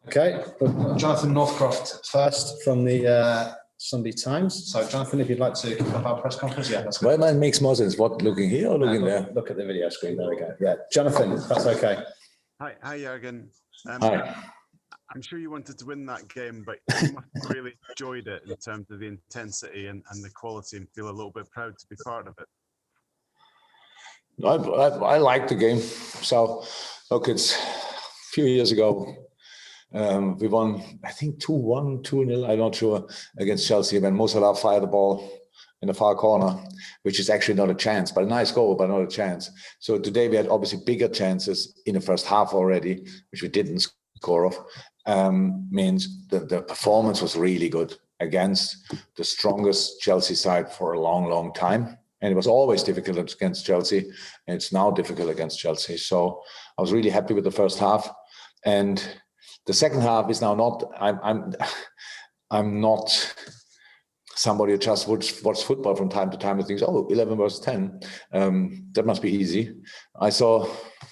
Okay, Jonathan Northcroft first from the Sunday Times. So, Jonathan, if you'd like to kick off our press conference, yeah, that's well, that makes more sense. What, looking here or looking there? Look at the video screen. There we go. Yeah, Jonathan, if that's okay. Hi, Jurgen. Hi. I'm sure you wanted to win that game, but you must have really enjoyed it in terms of the intensity and the quality, and feel a little bit proud to be part of it. I like the game. So, look, it's a few years ago. We won, I think 2-1, 2-0, I'm not sure, against Chelsea when Mo Salah fired the ball in the far corner, which is actually not a chance, but a nice goal, but not a chance. So today we had obviously bigger chances in the first half already, which we didn't score off. Means the performance was really good against the strongest Chelsea side for a long, long time. And it was always difficult against Chelsea, and it's now difficult against Chelsea. So I was really happy with the first half. And the second half is now not. I'm not somebody who just watch football from time to time and thinks, oh, 11 versus 10, that must be easy. I saw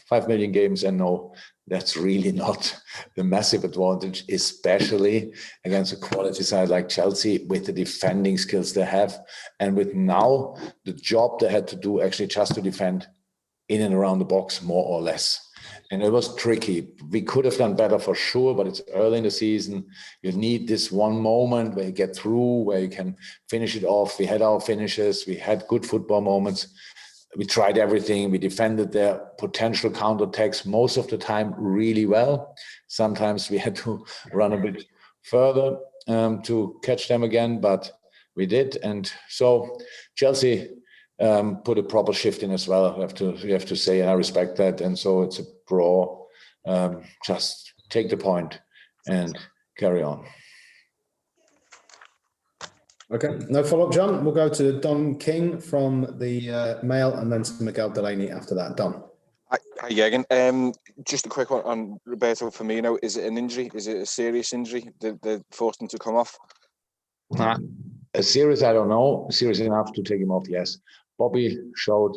5 million games, and no, that's really not the massive advantage, especially against a quality side like Chelsea with the defending skills they have, and with now the job they had to do actually just to defend in and around the box more or less. And it was tricky. We could have done better for sure, but it's early in the season. You need this one moment where you get through, where you can finish it off. We had our finishes. We had good football moments. We tried everything. We defended their potential counterattacks most of the time really well. Sometimes we had to run a bit further to catch them again, but we did. And so Chelsea put a proper shift in as well. You have to say, and I respect that. And so it's a draw. Just take the point and carry on. Okay, no follow-up, John. We'll go to Don King from the Mail, and then to Miguel Delaney after that. Don. Hi, Jurgen. Just a quick one on Roberto Firmino. Is it an injury? Is it a serious injury that forced him to come off? A serious, I don't know. Serious enough to take him off, yes. Bobby showed,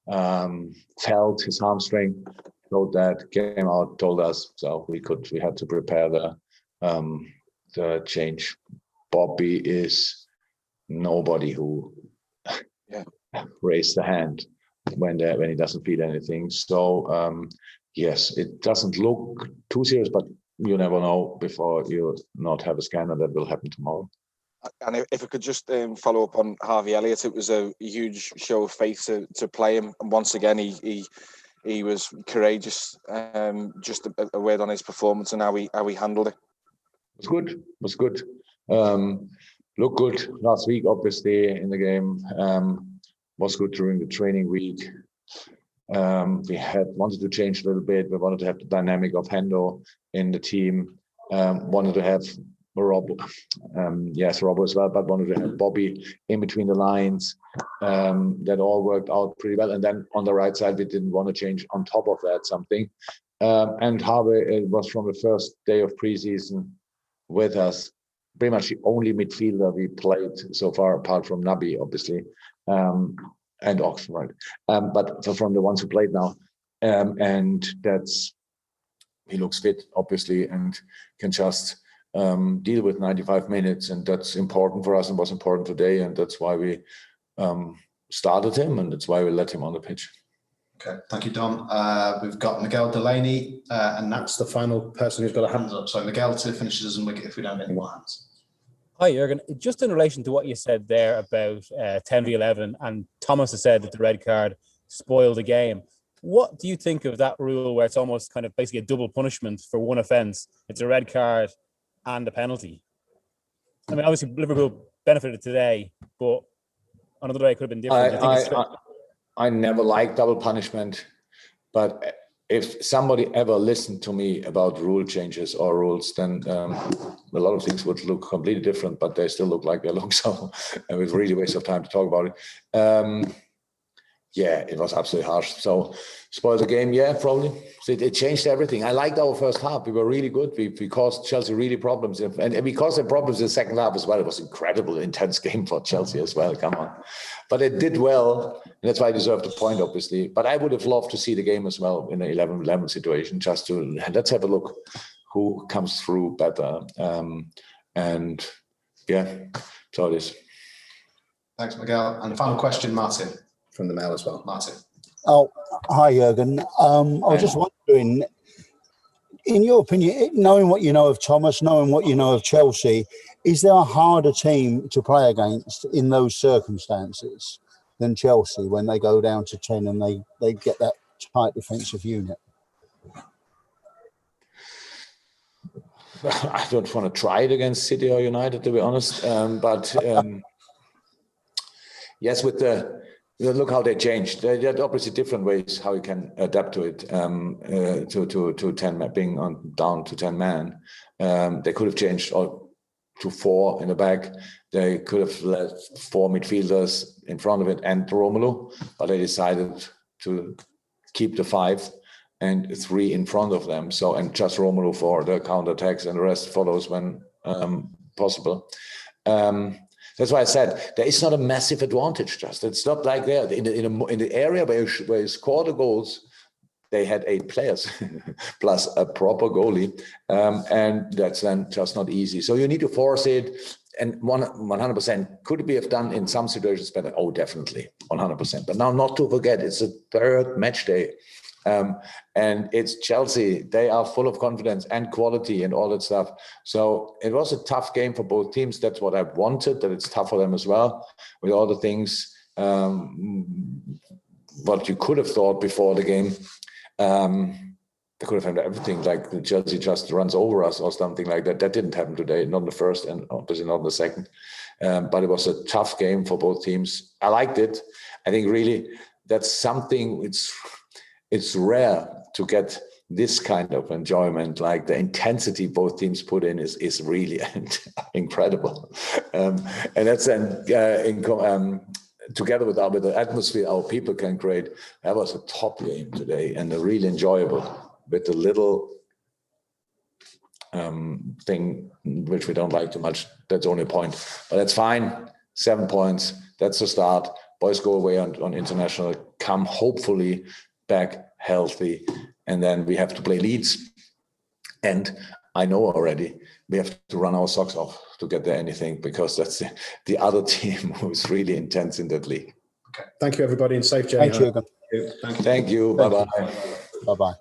felt his hamstring, showed that, came out, told us, so we had to prepare the change. Bobby is nobody who raised the hand when he doesn't feel anything. So yes, it doesn't look too serious, but you never know before you not have a scanner. That will happen tomorrow. And if I could just follow up on Harvey Elliott, it was a huge show of faith to play him, and once again he was courageous. Just a word on his performance and how he handled it. It was good. Looked good last week, obviously, in the game. Was good during the training week. We wanted to change a little bit. We wanted to have the dynamic of Hendo in the team. Wanted to have Robo as well, but wanted to have Bobby in between the lines. That all worked out pretty well. And then on the right side, we didn't want to change on top of that something. And Harvey was from the first day of preseason with us, pretty much the only midfielder we played so far, apart from Naby, obviously, and Oxford. But from the ones who played now, and he looks fit, obviously, and can just deal with 95 minutes, and that's important for us and was important today, and that's why we started him, and that's why we let him on the pitch. Okay, thank you, Dom. We've got Miguel Delaney, and that's the final person who's got a hand up. So Miguel to finish us and wicket if we don't get any more hands. Hi, Jurgen. Just in relation to what you said there about 10v11, and Thomas has said that the red card spoiled the game. What do you think of that rule where it's almost kind of basically a double punishment for one offence? It's a red card and a penalty. I mean, obviously Liverpool benefited today, but another day it could have been different. I never liked double punishment, but if somebody ever listened to me about rule changes or rules, then a lot of things would look completely different, but they still look like they look. So it was really a waste of time to talk about it. Yeah, it was absolutely harsh. So spoiled the game, yeah, probably. So it changed everything. I liked our first half. We were really good. We caused Chelsea really problems. And we caused them problems in the second half as well. It was an incredible, intense game for Chelsea as well. Come on. But it did well. And that's why I deserved the point, obviously. But I would have loved to see the game as well in an 11-11 situation, just to, let's have a look who comes through better. And yeah, so it is. Thanks, Miguel. And the final question, Martin, from the mail as well. Martin. Oh, hi, Jurgen. I was just wondering, in your opinion, knowing what you know of Thomas, knowing what you know of Chelsea, is there a harder team to play against in those circumstances than Chelsea when they go down to 10 and they get that tight defensive unit? I don't want to try it against City or United, to be honest. But yes, with look how they changed. They had obviously different ways how you can adapt to it. To 10 man, being down to 10 man. They could have changed to 4 in the back. They could have left 4 midfielders in front of it and Romelu, but they decided to keep the 5 and 3 in front of them. So, and just Romelu for the counterattacks, and the rest follows when possible. That's why I said there is not a massive advantage. Just it's not like there in the area where you score the goals. They had 8 players plus a proper goalie, and that's then just not easy. So you need to force it. And 100% could it be have done in some situations better? Oh, definitely, 100%. But now, not to forget, it's a 3rd match day. And it's Chelsea. They are full of confidence and quality and all that stuff. So it was a tough game for both teams. That's what I wanted, that it's tough for them as well, with all the things what you could have thought before the game. They could have had everything, like the Chelsea just runs over us or something like that. That didn't happen today, not in the first and obviously not in the second. But it was a tough game for both teams. I liked it. I think really that's something, it's rare to get this kind of enjoyment, like the intensity both teams put in is really incredible. And that's then together with the atmosphere our people can create. That was a top game today and a really enjoyable with the little thing which we don't like too much. That's the only point, but that's fine. 7 points, that's the start. Boys go away on international, come hopefully back healthy, and then we have to play Leeds. And I know already we have to run our socks off to get there anything, because that's the other team who's really intense in that league. Okay. Thank you, everybody, and safe journey. Thank you, Jurgen. Thank you. Bye-bye. Bye-bye.